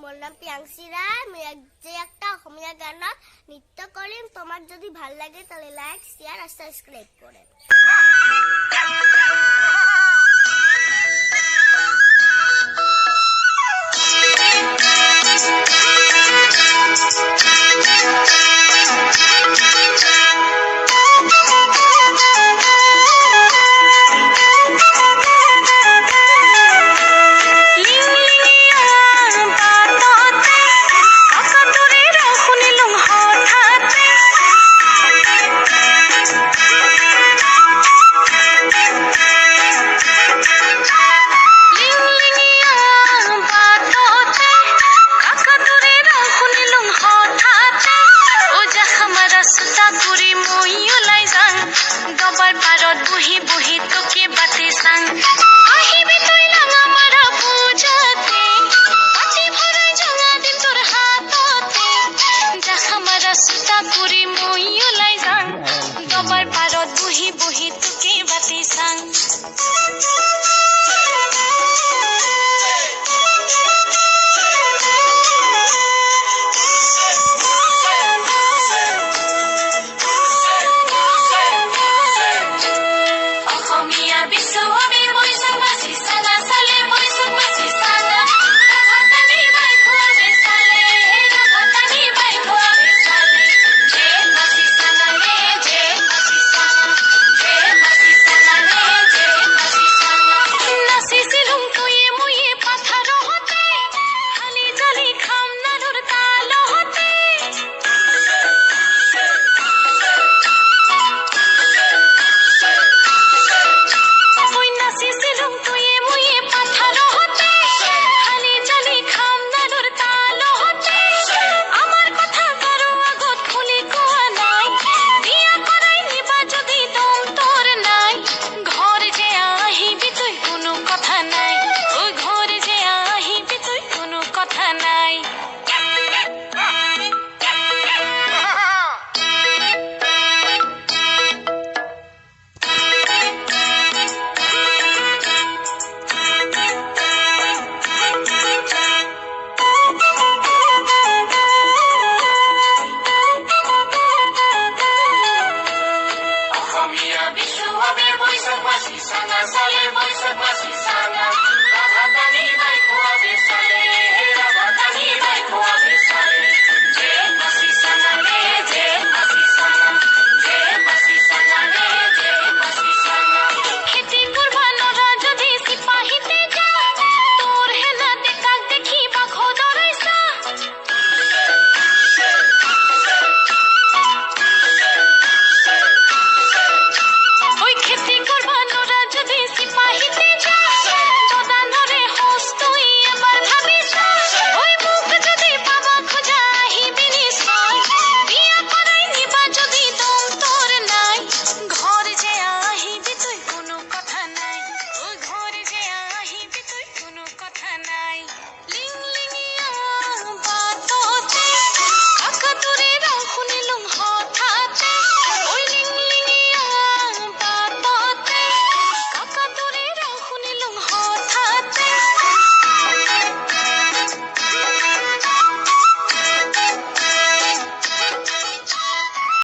মোৰ নাম প্ৰিয়াংশী ৰায়। মই যে একটা অসমীয়া গানত নৃত্য কৰিম। তোমাক যদি ভাল লাগে তাহলে লাইক, শেয়ার আর সাবস্ক্রাইব করেন। বহি বহি তোকে বাতে সাং আহিবি তুই লাগা মারা পূজাতে পাতি ভরাই জঙা দিন তোর হাততে দেখা মারা সুতা পুরি মই ওলাই যাং দবার পারত বহি বহি তোকে বাতে সাং।